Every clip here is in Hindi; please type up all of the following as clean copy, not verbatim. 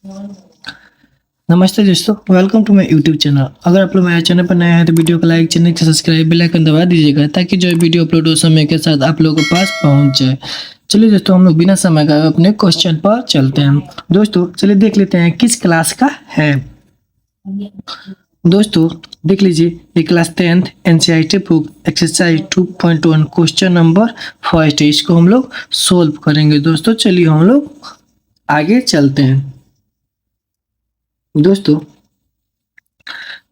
नमस्ते दोस्तों, welcome to my YouTube channel. अगर आप लोग मेरे चैनल पर नए हैं तो वीडियो को लाइक, चैनल को सब्सक्राइब, बेल आइकन दबा दीजिएगा ताकि जो वीडियो अपलोड हो समय के साथ आप लोगों के पास पहुंच जाए। चलिए दोस्तों, हम लोग बिना समय गवाए अपने क्वेश्चन पर चलते हैं। दोस्तों चलिए देख लेते हैं किस क्लास का है। दोस्तों देख लीजिए, ये class 10th NCERT book exercise 2.1 question number first है। इसको हम लोग सोल्व करेंगे। दोस्तों चलिए हम लोग आगे चलते हैं। दोस्तों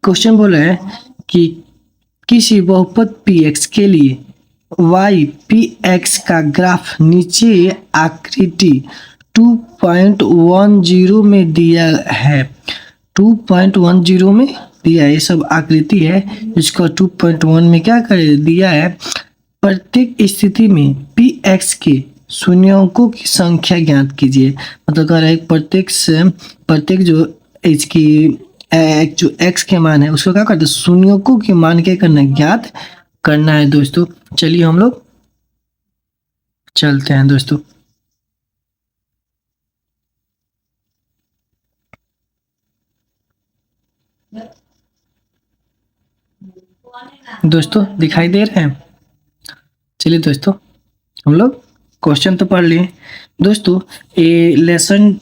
क्वेश्चन बोला है कि किसी बहुपद px के लिए y px का ग्राफ नीचे आकृति 2.10 में दिया है। 2.10 में दिया है, ये सब आकृति है। इसको 2.1 में क्या कर दिया है, प्रत्येक स्थिति में px के शून्यकों की संख्या ज्ञात कीजिए। मतलब कह रहा है प्रत्येक जो इसकी जो x के मान है उसको क्या करते हैं, शून्यकों के मान के करना ज्ञात करना है। दोस्तों चलिए हम लोग चलते हैं। दोस्तों दिखाई दे रहे हैं। चलिए दोस्तों हम लोग क्वेश्चन तो पढ़ लिए। दोस्तों ये लेसन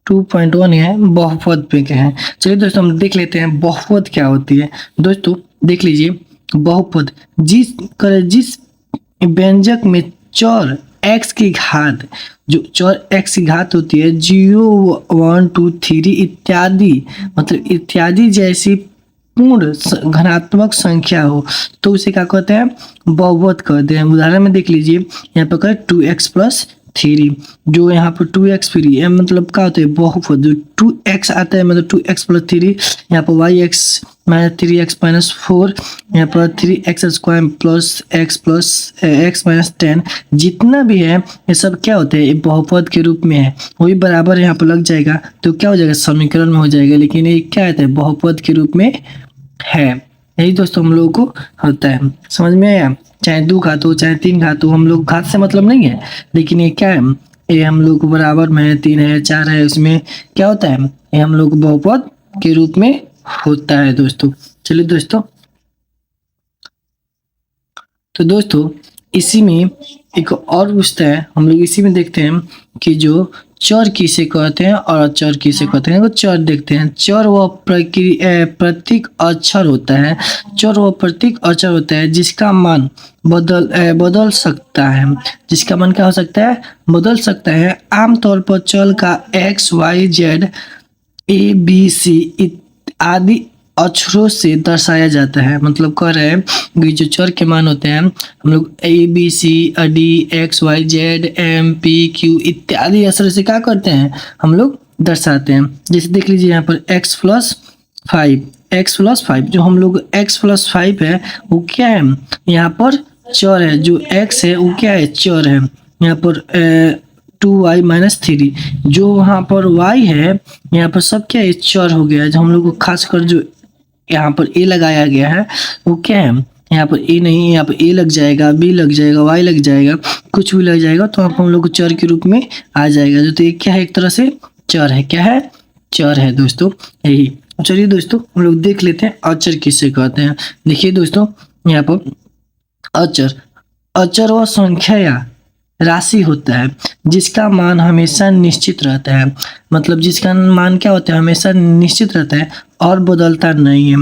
2.1 है, बहुपद पे के हैं। चलिए दोस्तों हम देख लेते हैं बहुपद क्या होती है। दोस्तों देख लीजिए, बहुपद जिस व्यंजक में चर x की घात, जो चर x की घात होती है 0, 1, 2, 3 इत्यादि, मतलब इत्यादि जैसी पूर्ण घनात्मक संख्या हो तो उसे क्या कहते हैं, बहुपद कहते हैं। उदाहरण में देख लीजिए, यहाँ पर कर 2x+3, जो यहाँ पर 2x3 मतलब क्या होता है, बहुपद। जो 2x आता है मतलब 2x+3, यहाँ पर yx -3x-4, यहाँ पर 3x² प्लस x 10, जितना भी है ये सब क्या होते हैं, बहुपद के रूप में है। वही बराबर यहाँ पर लग जाएगा तो क्या हो जाएगा, समीकरण में हो जाएगा। लेकिन ये क्या आता है, बहुपद के रूप में है। यही दोस्तों हम लोगों को होता है। समझ में आया? चाहे 2 घात हो चाहे 3 घात हो, हम लोग घात से मतलब नहीं है, लेकिन ये क्या है, ये हम लोग को बराबर में है, 3 है 4 है, उसमें क्या होता है, ये हम लोग बहुपद के रूप में होता है। दोस्तों चलिए दोस्तों, तो दोस्तों इसी में एक और पूछता है, हम लोग इसी में देखते हैं कि जो चर किसे कहते हैं और अचर किसे कहते हैं। तो चर देखते हैं, चर वह प्रतीक अक्षर होता है। चर वह प्रतीक अक्षर होता है जिसका मान बदल सकता है। जिसका मान क्या हो सकता है, बदल सकता है। आमतौर पर चर का x, y, z, a, b, c आदि अक्षरों से दर्शाया जाता है। मतलब कह रहे हैं कि जो चर के मान होते हैं, हम लोग A B C D X Y Z M P Q इत्यादि अक्षरों से क्या करते हैं, हम लोग दर्शाते हैं। जैसे देख लीजिए यहाँ पर x+5 जो हम लोग x+5 है वो क्या है, यहाँ पर चर है। जो x है वो क्या है, चर है। यहाँ पर 2y-3 जो वहाँ पर y है, यहाँ पर सब क्या है, चर हो गया है। जो हम लोग को खासकर जो यहाँ पर a लगाया गया है वो क्या है, यहाँ पर a नहीं, यहाँ पर a लग जाएगा, b लग जाएगा, y लग जाएगा, कुछ भी लग जाएगा तो आप हम लोग को चर के रूप में आ जाएगा। जो तो ये क्या है, एक तरह से चर है। क्या है, चर है दोस्तों यही। चलिए दोस्तों हम लोग देख लेते हैं अचर किसे कहते हैं। देखिए दोस्तों यहाँ पर अचर वह संख्या या राशि होता है जिसका मान हमेशा निश्चित रहता है। मतलब जिसका मान क्या होता है, हमेशा निश्चित रहता है और बदलता नहीं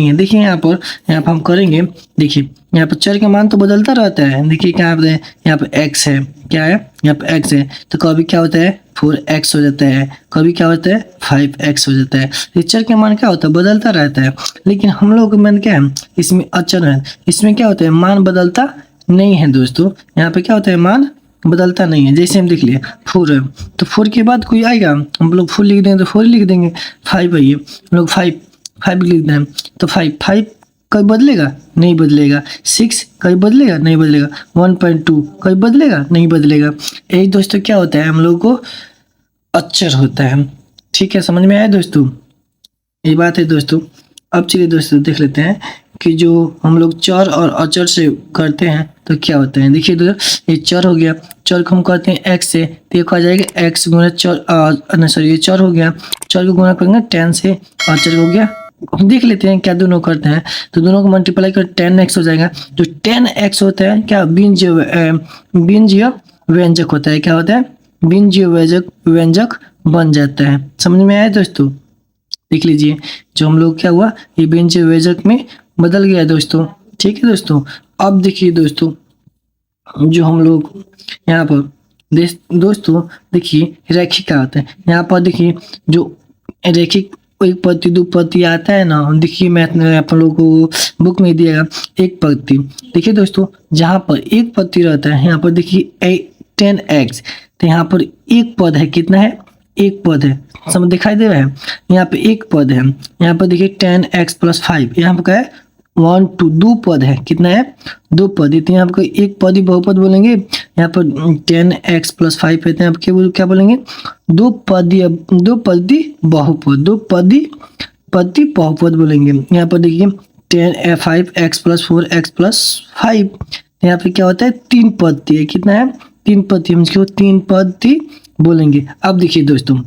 है। देखिए यहाँ पर हम करेंगे, देखिए यहाँ पर चर का मान तो बदलता रहता है। देखिए क्या होता है, यहाँ पर x है, क्या है, यहाँ पर x है, तो कभी क्या होता है 4x हो जाता है, कभी क्या होता है 5x हो जाता है। ये चर का मान क्या होता है, बदलता रहता है। लेकिन हम लोग का मान क्या है, इसमें अचर है, इसमें क्या होता है, मान बदलता नहीं है। दोस्तों यहाँ पे क्या होता है, मान बदलता नहीं है। जैसे हम देख लिए 4 है तो 4 के बाद कोई आएगा, हम लोग 4 लिख देंगे तो 4 लिख देंगे। 5 है, ये हम लोग 5 लिख दें तो 5 कभी बदलेगा, नहीं बदलेगा। 6 कभी बदलेगा, नहीं बदलेगा। 1.2 कभी बदलेगा, नहीं बदलेगा। यही दोस्तों क्या होता है, हम लोग को अचर होता है। ठीक है, समझ में आया दोस्तों, ये बात है दोस्तों। अब चलिए दोस्तों देख लेते हैं कि जो हम लोग चर और अचर से करते हैं तो क्या होता है। देखिए दोस्तों, ये चर हो गया, चर को हम करते हैं x से, तो ये कहा जाएगा x गुना चर, सॉरी ये चर हो गया, चर को गुना करेंगे 10 से, अचर हो गया। हम देख लेते हैं क्या दोनों करते हैं, तो दोनों को मल्टीप्लाई कर 10x हो जाएगा। जो 10x होता है क्या, बीजीय व्यंजक होता है। क्या होता है, बीजीय व्यंजक बन जाता है। समझ में आया दोस्तों, देख लीजिए जो हम लोग क्या हुआ, ये बीजीय व्यंजक में बदल गया दोस्तों। ठीक है दोस्तों, अब देखिए दोस्तों, जो हम लोग यहाँ पर दोस्तों देखिए रैखिक का होता है। यहाँ पर देखिए जो रैखिक एक पत्ती दो पत्ती आता है ना, देखिए मैथ में आप लोगों को बुक में दिएगा एक पत्ती। देखिए दोस्तों, जहाँ पर एक पत्ती रहता है, यहाँ पर देखिए 10x, तो यहाँ पर एक पद है, कितना है, एक पद है, समझ दिखाई दे रहा है। यहाँ पे एक पद है, यहाँ पर देखिए 10x प्लस 5, यहाँ पर क्या है 1 2, दो पद है, कितना है, दो पद है। तो यहाँ पर एक पदी बहुपद बोलेंगे, यहाँ पर 10x प्लस 5 है, तो यहाँ पर क्या बोलेंगे, दो पदी बहुपद, दो पदी बहुपद बोलेंगे। यहाँ पर देखिए 5x प्लस 4x प्लस 5, यहाँ पे क्या होता है, तीन पत्ती है, कितना है, तीन पत्ती, हम इसको तीन पत्ती बोलेंगे। अब देखिए दोस्तों,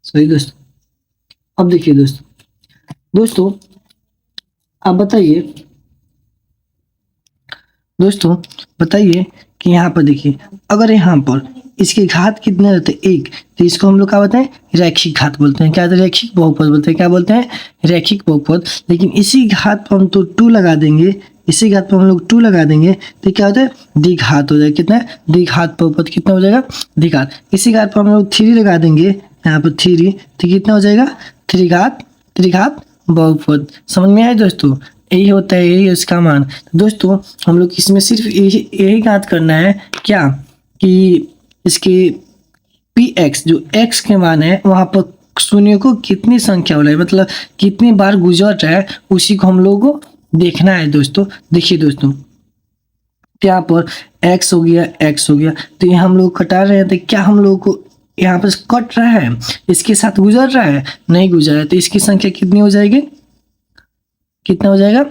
सही दोस्तों, अब देखिए दोस्तों आप बताइए दोस्तों, बताइए कि यहाँ पर देखिए, अगर यहाँ पर इसके घात कितने रहते हैं, एक, तो इसको हम लोग क्या बोलते हैं, रैखिक घात बोलते हैं। क्या होता है, रैखिक बहुपद बोलते हैं। क्या बोलते हैं, रैखिक बहुपद। लेकिन इसी घात पर हम तो 2 लगा देंगे, इसी घात पर हम लोग 2 लगा देंगे, तो क्या होता है, द्विघात हो जाएगा। कितना है, द्विघात बहुपद, कितना हो जाएगा, द्विघात। इसी घात पर हम लोग 3 लगा देंगे, यहाँ पर 3, तो कितना हो जाएगा, त्रिघात बहुपद। समझ में आया दोस्तों, यही होता है, यही इसका मान। दोस्तों हम लोग इसमें सिर्फ यही घात करना है, क्या कि इसके px जो x के मान है, वहां पर शून्य को कितनी संख्या हो रहा है, मतलब कितनी बार गुजर रहा है, उसी को हम लोग को देखना है दोस्तों। देखिए दोस्तों, यहाँ पर x हो गया, x हो गया, तो ये हम लोग कटा रहे हैं, तो क्या हम लोग को यहाँ पर कट रहा है, इसके साथ गुजर रहा है, नहीं गुजर रहा है, तो इसकी संख्या कितनी हो जाएगी, कितना हो जाएगा,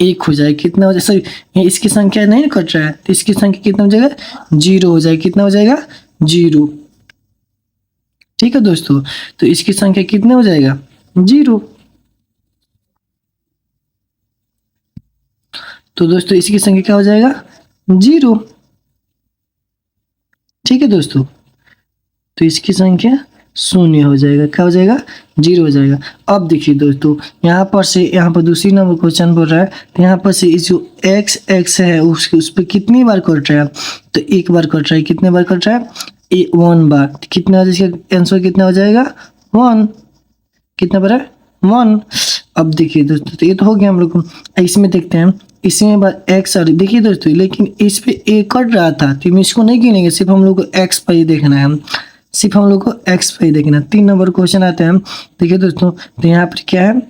एक हो जाएगा। कितना हो जाएगा, सॉरी इसकी संख्या नहीं कट रहा है, तो इसकी संख्या कितना हो जाएगा, 0 हो जाएगा। कितना हो जाएगा, 0। ठीक है दोस्तों, तो इसकी संख्या कितने हो जाएगा, 0। तो दोस्तों इसकी संख्या क्या हो जाएगा, 0। ठीक है दोस्तों, तो इसकी संख्या 0 हो जाएगा। क्या हो जाएगा, 0 हो जाएगा। अब देखिए दोस्तों, यहाँ पर से यहाँ पर दूसरी नंबर क्वेश्चन बोल रहा है, तो यहाँ पर से इस जो x है उस पर कितनी बार कट रहा है, तो एक बार कट रहा है। कितने बार कट रहा है, 1 बार। कितना, इसका आंसर कितना हो जाएगा, 1। कितना बार है, 1। अब देखिए दोस्तों, तो ये तो हो गया हम लोग को। इसमें देखते हैं, इसमें बार x, और देखिए दोस्तों, लेकिन इस पे एक कट रहा था, तो हम इसको नहीं गिनेंगे, सिर्फ हम लोग को x पर ही देखना है, सिर्फ हम लोग को x पे ही देखना। 3 नंबर क्वेश्चन आते हैं। देखिए दोस्तों, तो यहाँ पर क्या है,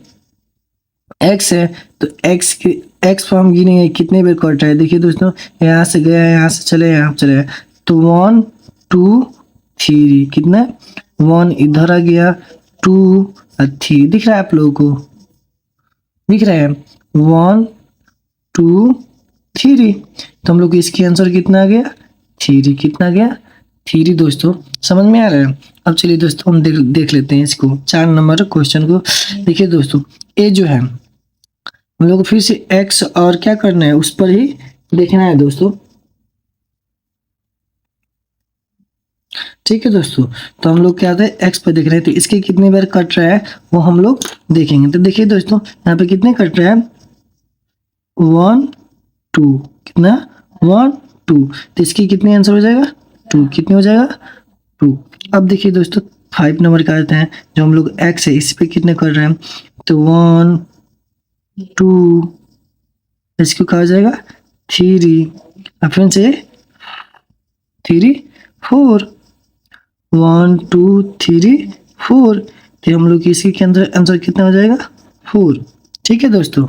x है, तो x पर हम गिनेंगे कितने बार कट रहा है। देखिए दोस्तों, यहाँ से गया, यहाँ से चले, यहाँ चले, तो 1 2 3, कितना 1 इधर आ गया, 2 और 3, दिख रहा है आप लोगों को, दिख रहा है 1 2 3, तो हम लोग को इसकी आंसर कितना आ गया, 3। कितना आ गया, 3 दोस्तों। समझ में आ रहा है। अब चलिए दोस्तों हम देख लेते हैं इसको, 4 नंबर क्वेश्चन को। देखिए दोस्तों, ये जो है हम लोग को फिर से x और क्या करना है, उस पर ही देखना है दोस्तों। ठीक है दोस्तों, तो हम लोग क्या होता है, x पर देख रहे हैं, तो इसके कितने बार कट रहा है वो हम लोग देखेंगे। तो देखिए दोस्तों, यहाँ पे कितने कट रहा है, 1 2, कितना 1 2, तो इसकी कितने आंसर हो जाएगा, 2। कितने हो जाएगा, 2। अब देखिए दोस्तों, 5 नंबर का आते हैं, जो हम लोग x है इस पे कितने कर रहे हैं, तो 1 2, इसको कहा जाएगा 3, और फिर से 3 4, 1 2 3 4, तो हम लोग इसी के अंदर आंसर कितना हो जाएगा, 4। ठीक है दोस्तों,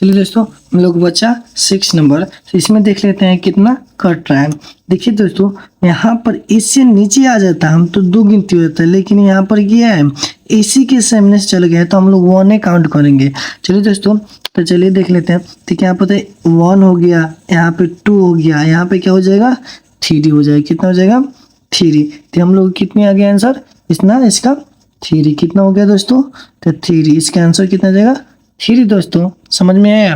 चलिए दोस्तों, हम लोग बचा 6 नंबर। तो इसमें देख लेते हैं कितना कट रहा है। देखिए दोस्तों, यहाँ पर इससे नीचे आ जाता है हम तो 2 गिनती हो जाता है, लेकिन यहाँ पर क्या है इसी के सामने से चल गया तो हम लोग 1 काउंट करेंगे। चलिए दोस्तों, तो चलिए देख लेते हैं। ठीक है, यहाँ पर 1 हो गया, यहाँ पे 2 हो गया, यहाँ पे क्या हो जाएगा 3 हो जाएगा। कितना हो जाएगा 3। तो हम लोग कितने आ गया आंसर इसका 3 कितना हो गया दोस्तों, तो 3 इसका आंसर कितना हो जाएगा 3 दोस्तों। समझ में आया।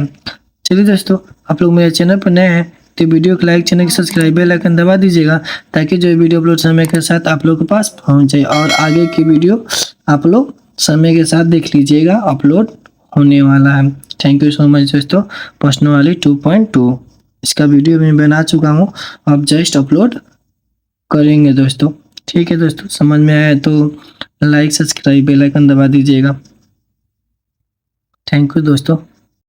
चलिए दोस्तों, आप लोग मेरे चैनल पर नए हैं तो वीडियो को लाइक, चैनल को सब्सक्राइब, बेल आइकन दबा दीजिएगा ताकि जो वीडियो अपलोड समय के साथ आप लोग के पास पहुंच जाए और आगे की वीडियो आप लोग समय के साथ देख लीजिएगा, अपलोड होने वाला है। थैंक यू सो मच दोस्तों। प्रश्नवाली 2.2 इसका वीडियो मैं बना चुका हूँ, आप जस्ट अपलोड करेंगे दोस्तों। ठीक है दोस्तों, समझ में आया तो लाइक, सब्सक्राइब, बेल आइकन दबा दीजिएगा। थैंक यू दोस्तों।